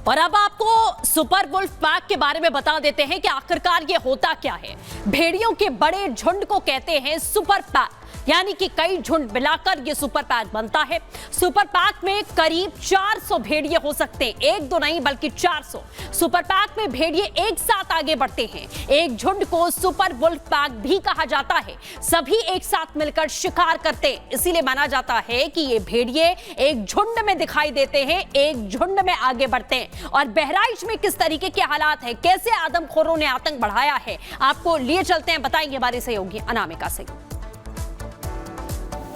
और अब आपको सुपर वुल्फ पैक के बारे में बता देते हैं कि आखिरकार ये होता क्या है। भेड़ियों के बड़े झुंड को कहते हैं सुपर पैक, यानी कि कई झुंड मिलाकर ये सुपर पैक बनता है। सुपर पैक में करीब 400 भेड़िए हो सकते हैं, एक दो नहीं बल्कि 400। सुपर पैक में भेड़िए एक साथ आगे बढ़ते हैं। एक झुंड को सुपर वुल्फ पैक भी कहा जाता है। सभी एक साथ मिलकर शिकार करते हैं, इसीलिए माना जाता है कि ये भेड़िए एक झुंड में दिखाई देते हैं, एक झुंड में आगे बढ़ते हैं। और बहराइच में किस तरीके के हालात है, कैसे आदमखोरों ने आतंक बढ़ाया है, आपको लिए चलते हैं, बताएंगे हमारे सहयोगी अनामिका से।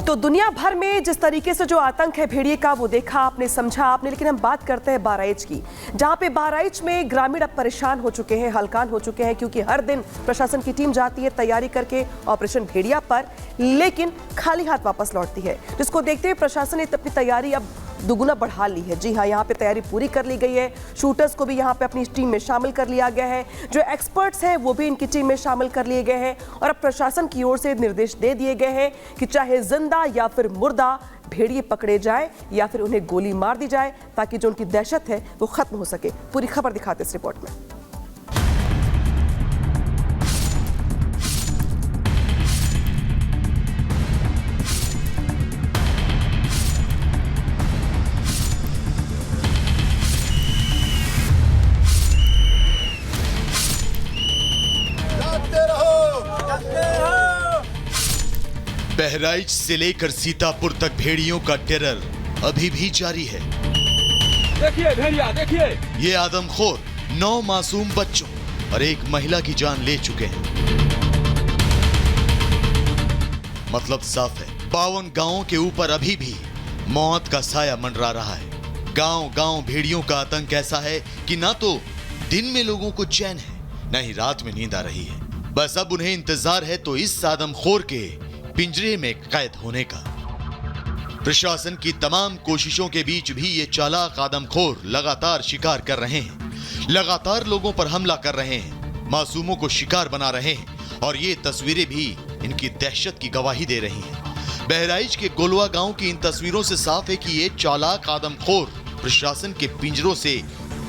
तो दुनिया भर में जिस तरीके से जो आतंक है भेड़िए का, वो देखा आपने, समझा आपने, लेकिन हम बात करते हैं बहराइच की, जहां पे बहराइच में ग्रामीण अब परेशान हो चुके हैं, हलकान हो चुके हैं, क्योंकि हर दिन प्रशासन की टीम जाती है तैयारी करके ऑपरेशन भेड़िया पर, लेकिन खाली हाथ वापस लौटती है, जिसको देखते हुए प्रशासन ने अपनी तैयारी अब दुगुना बढ़ा ली है। जी हाँ, यहाँ पे तैयारी पूरी कर ली गई है। शूटर्स को भी यहाँ पे अपनी टीम में शामिल कर लिया गया है। जो एक्सपर्ट्स हैं वो भी इनकी टीम में शामिल कर लिए गए हैं और अब प्रशासन की ओर से निर्देश दे दिए गए हैं कि चाहे जिंदा या फिर मुर्दा भेड़िए पकड़े जाए या फिर उन्हें गोली मार दी जाए, ताकि जो उनकी दहशत है वो खत्म हो सके। पूरी खबर दिखाते इस रिपोर्ट में। बहराइच से लेकर सीतापुर तक भेड़ियों का टेरर अभी भी जारी है। देखिए भेड़िया, देखिए। ये आदमखोर 9 मासूम बच्चों और एक महिला की जान ले चुके हैं। मतलब साफ है, 52 गांवों के ऊपर अभी भी मौत का साया मंडरा रहा है। गांव-गांव भेड़ियों का आतंक ऐसा है कि ना तो दिन में लोगों को चैन है, न ही रात में नींद आ रही है। बस अब उन्हें इंतजार है तो इस आदमखोर के पिंजरे में कैद होने का। प्रशासन की तमाम कोशिशों के बीच भी ये चालाक आदमखोर लगातार शिकार कर रहे हैं, लगातार लोगों पर हमला कर रहे हैं, मासूमों को शिकार बना रहे हैं और ये तस्वीरें भी इनकी दहशत की गवाही दे रही हैं। बहराइच के गोलवा गांव की इन तस्वीरों से साफ है कि ये चालाक आदमखोर प्रशासन के पिंजरों से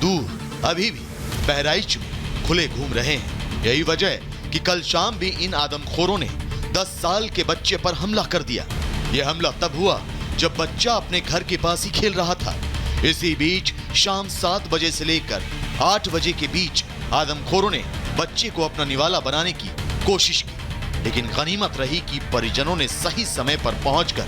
दूर अभी भी बहराइच में खुले घूम रहे हैं। यही वजह है कि कल शाम भी इन आदमखोरों ने 10 साल के बच्चे पर हमला कर दिया। यह हमला तब हुआ जब बच्चा अपने घर के पास ही खेल रहा था। इसी बीच शाम 7 बजे से लेकर 8 बजे के बीच आदमखोरों ने बच्चे को अपना निवाला बनाने की कोशिश की, लेकिन गनीमत रही कि परिजनों ने सही समय पर पहुंचकर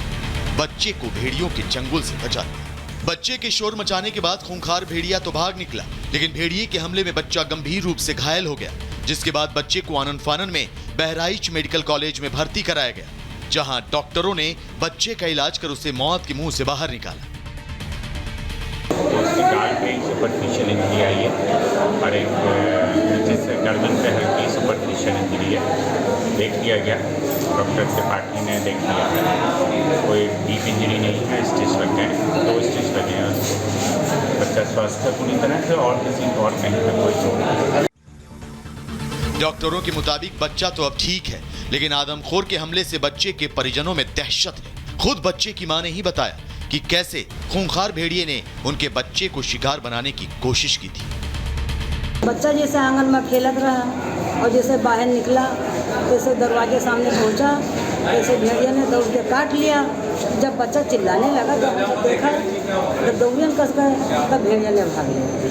बच्चे को भेड़ियों के चंगुल से बचा लिया। बच्चे के शोर मचाने के बाद खूंखार भेड़िया तो भाग निकला, लेकिन भेड़िए के हमले में बच्चा गंभीर रूप से घायल हो गया, जिसके बाद बच्चे को आनन फानन में बहराइच मेडिकल कॉलेज में भर्ती कराया गया, जहां डॉक्टरों ने बच्चे का इलाज कर उसे मौत के मुंह से बाहर निकाला। उसकी गाल पे सुपरफिशियल इंजरी आई है और एक जिससे गर्दन पे हल्की सुपरफिशियल इंजरी है। देख लिया गया, डॉक्टर से पार्टी ने देख लिया है, कोई डीप इंजरी नहीं है, स्टिच लग गए, 2 स्टिच लगे हैं उसको। बच्चा स्वस्थ है पूरी तरह से और किसी और कहीं पर कोई चोट नहीं। डॉक्टरों के मुताबिक बच्चा तो अब ठीक है, लेकिन आदमखोर के हमले से बच्चे के परिजनों में दहशत है। खुद बच्चे की मां ने ही बताया कि कैसे खूंखार भेड़िए ने उनके बच्चे को शिकार बनाने की कोशिश की थी। बच्चा जैसे आंगन में खेलत रहा और जैसे बाहर निकला, जैसे दरवाजे सामने पहुंचा, जैसे भेड़िया ने दौड़ के काट लिया। जब बच्चा चिल्लाने लगा, जब देखा तो दौड़ियन कस गए, तब भेड़िया ने भाग लिया।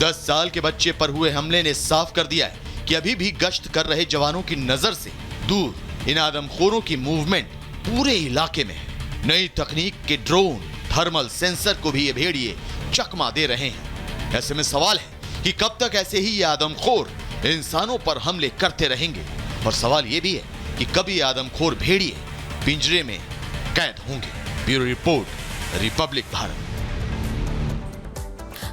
10 साल के बच्चे पर हुए हमले ने साफ कर दिया है कि अभी भी गश्त कर रहे जवानों की नजर से दूर इन आदमखोरों की मूवमेंट पूरे इलाके में है। नई तकनीक के ड्रोन, थर्मल सेंसर को भी ये भेड़िए चकमा दे रहे हैं। ऐसे में सवाल है कि कब तक ऐसे ही ये आदमखोर इंसानों पर हमले करते रहेंगे, और सवाल ये भी है कि कब ये आदमखोर भेड़िए पिंजरे में कैद होंगे। Bureau report, Republic Bharat.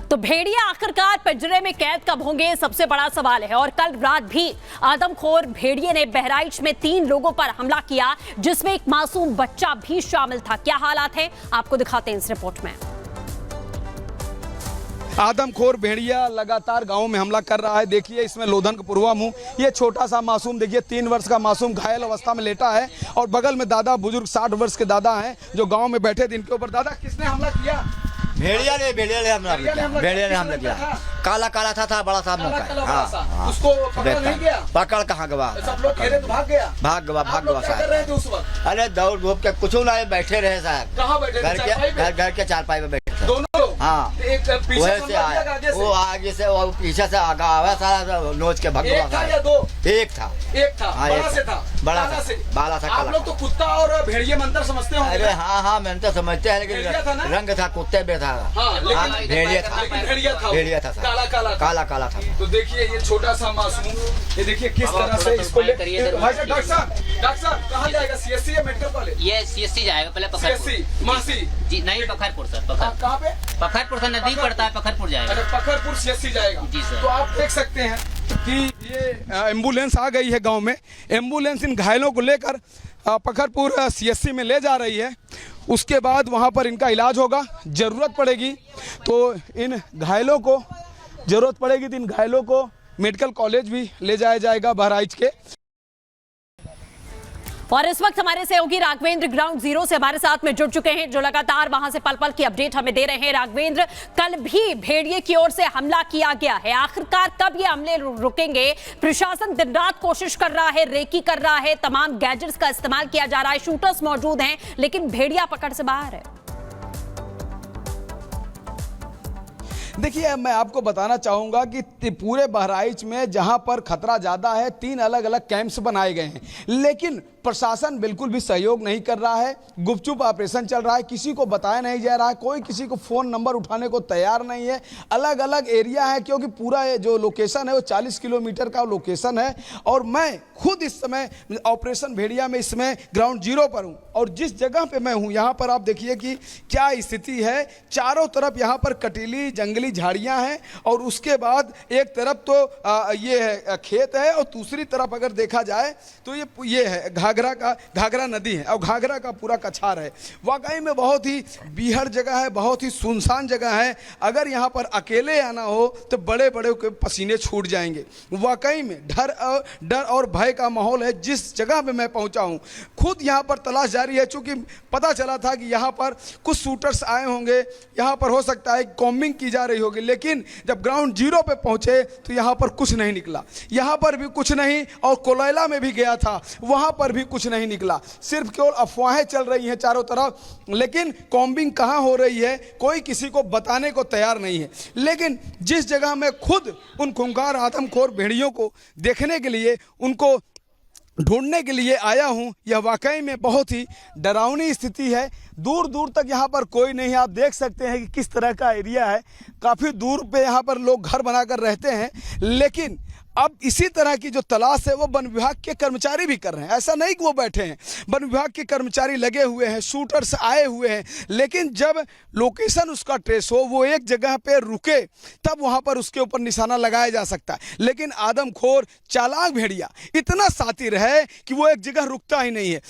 तो भेड़िया आखिरकार पिंजरे में कैद कब होंगे, सबसे बड़ा सवाल है। और कल रात भी आदमखोर भेड़िए ने बहराइच में 3 लोगों पर हमला किया, जिसमें एक मासूम बच्चा भी शामिल था। क्या हालात हैं, आपको दिखाते हैं इस रिपोर्ट में। आदमखोर भेड़िया लगातार गांव में हमला कर रहा है। देखिए इसमें लोधन का पूर्वा मुंह, ये छोटा सा मासूम देखिए 3 वर्ष का मासूम घायल अवस्था में लेटा है और बगल में दादा बुजुर्ग 60 वर्ष के दादा हैं जो गांव में बैठे थे। इनके ऊपर दादा किसने हमला किया? भेड़िया ने हमला किया। काला काला था बड़ा सा मौका। हाँ, उसको पकड़ नहीं गया? पकड़ कहाँ गवा, सब लोग घेरे तो भाग गया साहब। उस वक्त अरे दौड़ धूप के कुछ ना बैठे रहे साहब। कहाँ बैठे थे? घर के चारपाई पे बैठे थे दोनों लोग। हाँ, एक पीछे वैसे से आगे आया, वो आगे से और पीछे से आगा आया सारा नोच के भाग एक था या दो? एक था। हाँ, बड़ा से था। बड़ा काला से। बाला था। आप लोग तो कुत्ता और भेड़िए में अंतर समझते होंगे। अरे हाँ मैंने तो समझते हैं, लेकिन भेड़िया था ना? रंग था कुत्ते पे था। हाँ, लेकिन भेड़िया था साहब। काला था। तो देखिए ये छोटा सा मासूम, ये देखिए किस तरह से इसको डॉक्टर साहब कहाँ जाएगा? सीएससी या मेडिकल कॉलेज? ये सीएससी जाएगा पहले। पखरपुर मासी जी, नहीं पखरपुर सर। कहाँ पे? पखरपुर से नजदीक पड़ता है, पखरपुर जाएगा। अच्छा, पखरपुर सीएससी जाएगा जी सर। तो आप देख सकते हैं कि ये एम्बुलेंस आ गई है गांव में। एम्बुलेंस इन घायलों को लेकर पखरपुर सीएससी में ले जा रही है। उसके बाद वहां पर इनका इलाज होगा। ज़रूरत पड़ेगी तो इन घायलों को मेडिकल कॉलेज भी ले जाया जाएगा बहराइच के। और इस वक्त हमारे सहयोगी राघवेंद्र ग्राउंड जीरो से हमारे साथ में जुड़ चुके हैं, जो लगातार वहां से पल पल की अपडेट हमें दे रहे हैं। राघवेंद्र, कल भी भेड़िए की ओर से हमला किया गया है, आखिरकार कब ये हमले रुकेंगे? प्रशासन दिन रात कोशिश कर रहा है, रेकी कर रहा है, तमाम गैजेट्स का इस्तेमाल किया जा रहा है, शूटर्स मौजूद हैं, लेकिन भेड़िया पकड़ से बाहर है। देखिए, मैं आपको बताना चाहूँगा कि पूरे बहराइच में जहाँ पर खतरा ज़्यादा है 3 अलग अलग कैंप्स बनाए गए हैं, लेकिन प्रशासन बिल्कुल भी सहयोग नहीं कर रहा है। गुपचुप ऑपरेशन चल रहा है, किसी को बताया नहीं जा रहा है, कोई किसी को फ़ोन नंबर उठाने को तैयार नहीं है। अलग अलग एरिया है, क्योंकि पूरा जो लोकेशन है वो 40 किलोमीटर का लोकेशन है। और मैं खुद इस समय ऑपरेशन भेड़िया में इसमें ग्राउंड जीरो पर हूँ, और जिस जगह पे मैं हूँ यहाँ पर आप देखिए कि क्या स्थिति है। चारों तरफ यहाँ पर कटीली जंगली झाड़ियाँ हैं, और उसके बाद एक तरफ तो ये है खेत है, और दूसरी तरफ अगर देखा जाए तो ये है घाघरा नदी है, और घाघरा का पूरा कछार है। वाकई में बहुत ही बीहड़ जगह है, बहुत ही सुनसान जगह है। अगर यहाँ पर अकेले आना हो तो बड़े बड़े के पसीने छूट जाएंगे। वाकई में डर और भय का माहौल है। जिस जगह पे मैं पहुँचा हूँ, खुद यहाँ पर तलाश जारी है, चूँकि पता चला था कि यहाँ पर कुछ शूटर्स आए होंगे, यहाँ पर हो सकता है कॉम्बिंग की जा रही होगी, लेकिन जब ग्राउंड जीरो पे पहुँचे तो यहाँ पर कुछ नहीं निकला। यहाँ पर भी कुछ नहीं, और कोलैला में भी गया था, वहाँ पर भी कुछ नहीं निकला। सिर्फ केवल अफवाहें चल रही हैं चारों तरफ, लेकिन कॉम्बिंग कहाँ हो रही है कोई किसी को बताने को तैयार नहीं है। लेकिन जिस जगह मैं खुद उन खूंखार आदमखोर भेड़ियों को देखने के लिए, उनको ढूंढने के लिए आया हूं, यह वाकई में बहुत ही डरावनी स्थिति है। दूर दूर तक यहाँ पर कोई नहीं है। आप देख सकते हैं कि किस तरह का एरिया है। काफ़ी दूर पे यहाँ पर लोग घर बनाकर रहते हैं, लेकिन अब इसी तरह की जो तलाश है वो वन विभाग के कर्मचारी भी कर रहे हैं। ऐसा नहीं कि वो बैठे हैं, वन विभाग के कर्मचारी लगे हुए हैं, शूटर्स आए हुए हैं, लेकिन जब लोकेशन उसका ट्रेस हो, वो एक जगह पे रुके, तब वहाँ पर उसके ऊपर निशाना लगाया जा सकता है। लेकिन आदमखोर चालाक भेड़िया इतना शातिर है कि वो एक जगह रुकता ही नहीं है।